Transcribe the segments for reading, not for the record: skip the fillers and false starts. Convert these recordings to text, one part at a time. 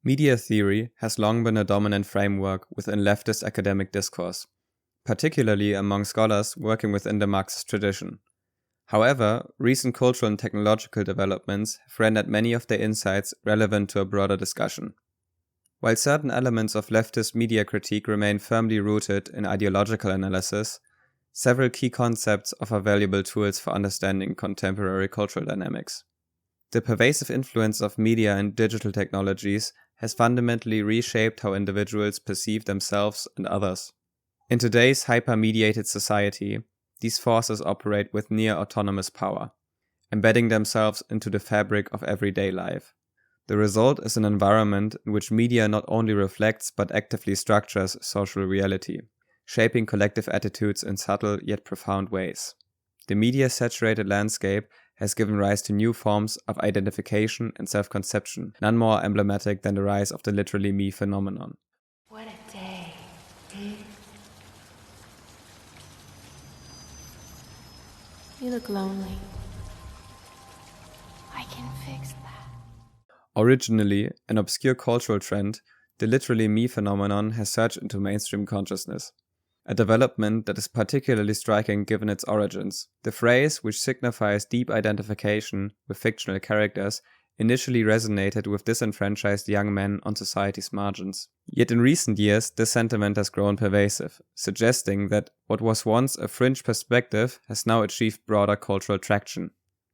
Media theory has long been a dominant framework within leftist academic discourse, particularly among scholars working within the Marxist tradition. However, recent cultural and technological developments have rendered many of their insights relevant to a broader discussion. While certain elements of leftist media critique remain firmly rooted in ideological analysis, several key concepts offer valuable tools for understanding contemporary cultural dynamics. The pervasive influence of media and digital technologies has fundamentally reshaped how individuals perceive themselves and others. In today's hyper-mediated society, these forces operate with near autonomous power, embedding themselves into the fabric of everyday life. The result is an environment in which media not only reflects but actively structures social reality, shaping collective attitudes in subtle yet profound ways. The media-saturated landscape has given rise to new forms of identification and self-conception, none more emblematic than the rise of the literally me phenomenon. What a day. You look lonely. I can fix that. Originally an obscure cultural trend, the literally me phenomenon has surged into mainstream consciousness. A development that is particularly striking given its origins. The phrase, which signifies deep identification with fictional characters, initially resonated with disenfranchised young men on society's margins. Yet in recent years, this sentiment has grown pervasive, suggesting that what was once a fringe perspective has now achieved broader cultural traction.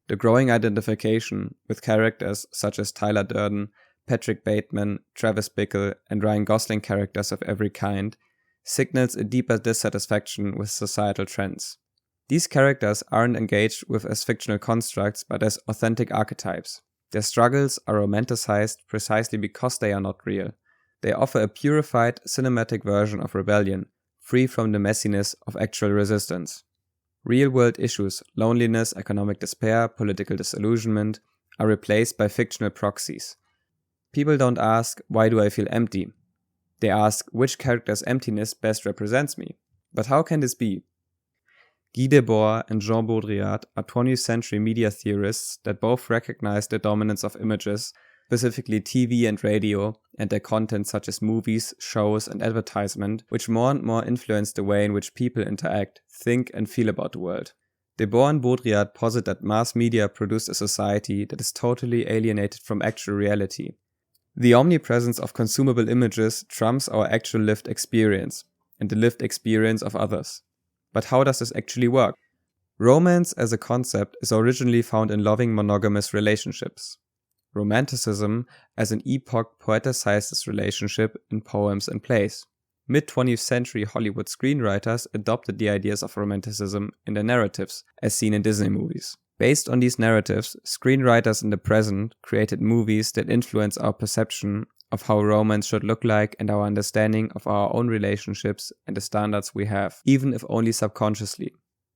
The growing identification with characters such as Tyler Durden, Patrick Bateman, Travis Bickle, and Ryan Gosling characters of every kind signals a deeper dissatisfaction with societal trends. These characters aren't engaged with as fictional constructs but as authentic archetypes. Their struggles are romanticized precisely because they are not real. They offer a purified, cinematic version of rebellion, free from the messiness of actual resistance. Real-world issues, loneliness, economic despair, political disillusionment, are replaced by fictional proxies. People don't ask, why do I feel empty? They ask, which character's emptiness best represents me? But how can this be? Guy Debord and Jean Baudrillard are 20th century media theorists that both recognize the dominance of images, specifically TV and radio, and their content such as movies, shows, and advertisement, which more and more influence the way in which people interact, think, and feel about the world. Debord and Baudrillard posit that mass media produced a society that is totally alienated from actual reality. The omnipresence of consumable images trumps our actual lived experience, and the lived experience of others. But how does this actually work? Romance as a concept is originally found in loving monogamous relationships. Romanticism as an epoch poeticized this relationship in poems and plays. Mid-20th century Hollywood screenwriters adopted the ideas of romanticism in their narratives, as seen in Disney movies. Based on these narratives, screenwriters in the present created movies that influence our perception of how romance should look like and our understanding of our own relationships and the standards we have, even if only subconsciously.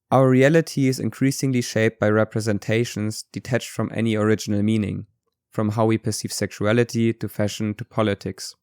Our reality is increasingly shaped by representations detached from any original meaning, from how we perceive sexuality to fashion to politics.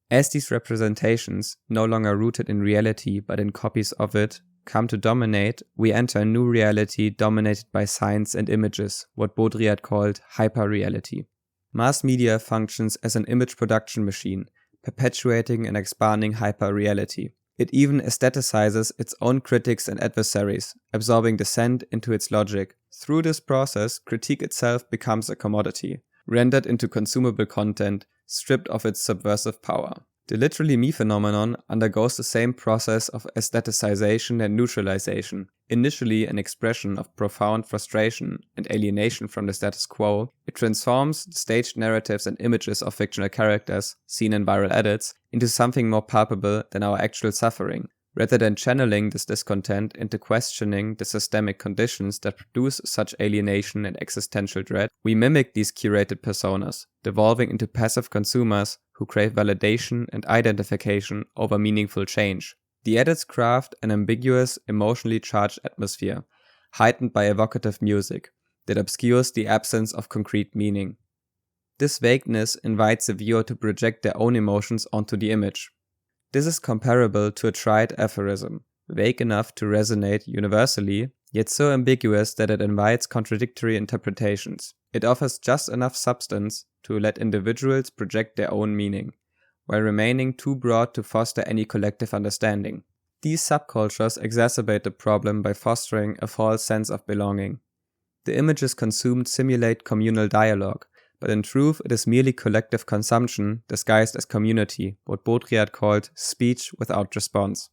As these representations, no longer rooted in reality but in copies of it, come to dominate, we enter a new reality dominated by signs and images, what Baudrillard called hyperreality. Mass media functions as an image production machine, perpetuating and expanding hyperreality. It even aestheticizes its own critics and adversaries, absorbing dissent into its logic. Through this process, critique itself becomes a commodity, rendered into consumable content, stripped of its subversive power. The literally me phenomenon undergoes the same process of aestheticization and neutralization. Initially an expression of profound frustration and alienation from the status quo, it transforms the staged narratives and images of fictional characters, seen in viral edits, into something more palpable than our actual suffering. Rather than channeling this discontent into questioning the systemic conditions that produce such alienation and existential dread, we mimic these curated personas, devolving into passive consumers who crave validation and identification over meaningful change. The edits craft an ambiguous, emotionally charged atmosphere, heightened by evocative music, that obscures the absence of concrete meaning. This vagueness invites the viewer to project their own emotions onto the image. This is comparable to a trite aphorism, vague enough to resonate universally, yet so ambiguous that it invites contradictory interpretations. It offers just enough substance to let individuals project their own meaning, while remaining too broad to foster any collective understanding. These subcultures exacerbate the problem by fostering a false sense of belonging. The images consumed simulate communal dialogue, but in truth it is merely collective consumption disguised as community, what Baudrillard called speech without response.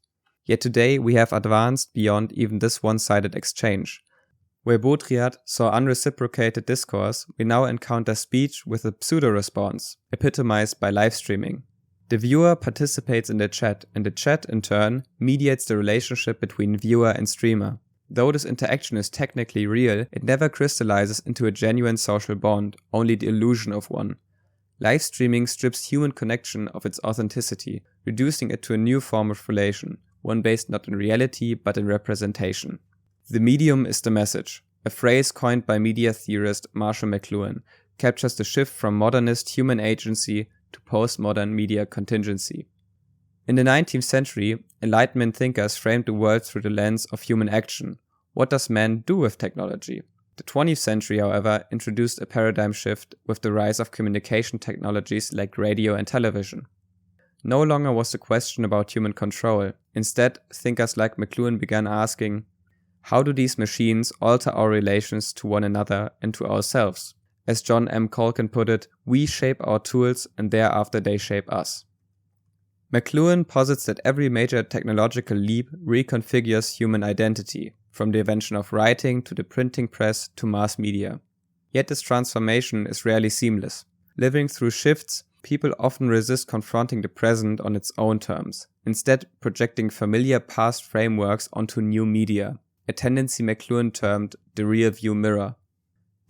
Yet today we have advanced beyond even this one-sided exchange. Where Baudrillard saw unreciprocated discourse, we now encounter speech with a pseudo-response, epitomized by live streaming. The viewer participates in the chat, and the chat, in turn, mediates the relationship between viewer and streamer. Though this interaction is technically real, it never crystallizes into a genuine social bond, only the illusion of one. Live streaming strips human connection of its authenticity, reducing it to a new form of relation, one based not in reality but in representation. The medium is the message. A phrase coined by media theorist Marshall McLuhan captures the shift from modernist human agency to postmodern media contingency. In the 19th century, Enlightenment thinkers framed the world through the lens of human action. What does man do with technology? The 20th century, however, introduced a paradigm shift with the rise of communication technologies like radio and television. No longer was the question about human control. Instead, thinkers like McLuhan began asking, how do these machines alter our relations to one another and to ourselves? As John M. Colkin put it, we shape our tools and thereafter they shape us. McLuhan posits that every major technological leap reconfigures human identity, from the invention of writing to the printing press to mass media. Yet this transformation is rarely seamless. Living through shifts, people often resist confronting the present on its own terms, instead projecting familiar past frameworks onto new media, a tendency McLuhan termed the rear-view mirror.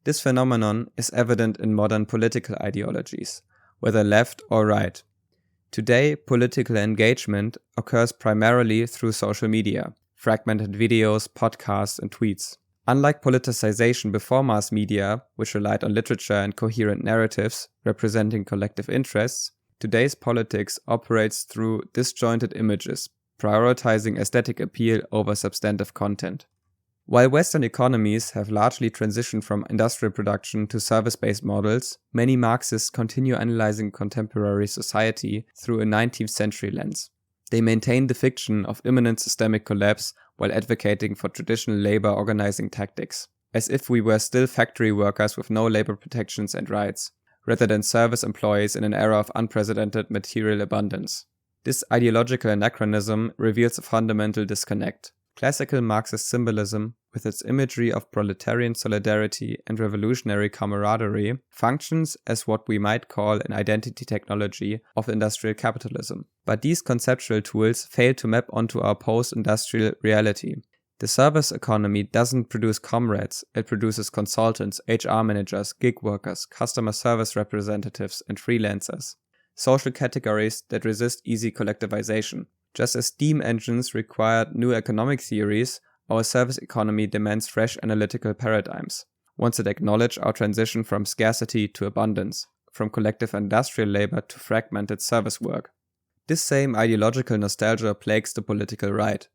This phenomenon is evident in modern political ideologies, whether left or right. Today, political engagement occurs primarily through social media, fragmented videos, podcasts, and tweets. Unlike politicization before mass media, which relied on literature and coherent narratives representing collective interests, today's politics operates through disjointed images, prioritizing aesthetic appeal over substantive content. While Western economies have largely transitioned from industrial production to service-based models, many Marxists continue analyzing contemporary society through a 19th century lens. They maintain the fiction of imminent systemic collapse while advocating for traditional labor organizing tactics, as if we were still factory workers with no labor protections and rights, rather than service employees in an era of unprecedented material abundance. This ideological anachronism reveals a fundamental disconnect. Classical Marxist symbolism, with its imagery of proletarian solidarity and revolutionary camaraderie, functions as what we might call an identity technology of industrial capitalism. But these conceptual tools fail to map onto our post-industrial reality. The service economy doesn't produce comrades, it produces consultants, HR managers, gig workers, customer service representatives, and freelancers. Social categories that resist easy collectivization. Just as steam engines required new economic theories, our service economy demands fresh analytical paradigms. Once it acknowledges our transition from scarcity to abundance, from collective industrial labor to fragmented service work. This same ideological nostalgia plagues the political right.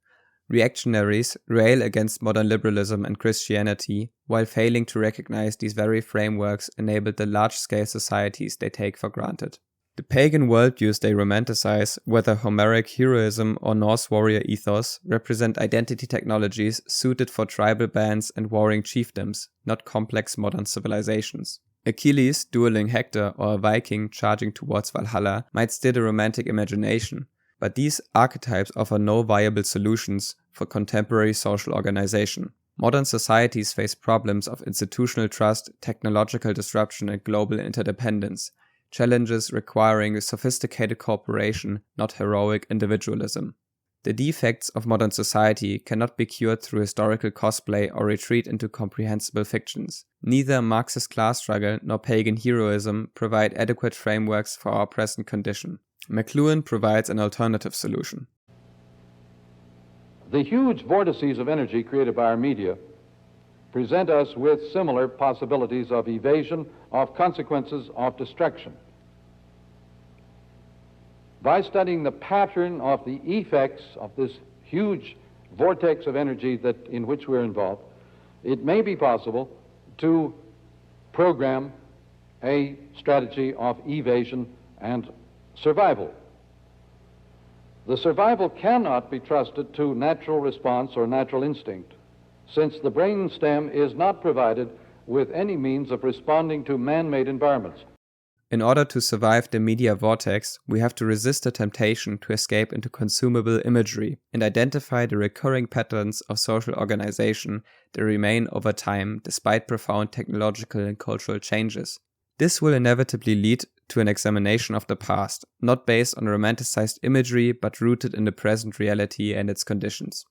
Reactionaries rail against modern liberalism and Christianity, while failing to recognize these very frameworks enabled the large-scale societies they take for granted. The pagan worldviews they romanticize, whether Homeric heroism or Norse warrior ethos, represent identity technologies suited for tribal bands and warring chiefdoms, not complex modern civilizations. Achilles dueling Hector or a Viking charging towards Valhalla might stir the romantic imagination, but these archetypes offer no viable solutions for contemporary social organization. Modern societies face problems of institutional trust, technological disruption, and global interdependence, challenges requiring sophisticated cooperation, not heroic individualism. The defects of modern society cannot be cured through historical cosplay or retreat into comprehensible fictions. Neither Marxist class struggle nor pagan heroism provide adequate frameworks for our present condition. McLuhan provides an alternative solution. The huge vortices of energy created by our media present us with similar possibilities of evasion of consequences of destruction. By studying the pattern of the effects of this huge vortex of energy in which we're involved, it may be possible to program a strategy of evasion and survival. The survival cannot be trusted to natural response or natural instinct, since the brain stem is not provided with any means of responding to man-made environments. In order to survive the media vortex, we have to resist the temptation to escape into consumable imagery and identify the recurring patterns of social organization that remain over time despite profound technological and cultural changes. This will inevitably lead to an examination of the past, not based on romanticized imagery but rooted in the present reality and its conditions.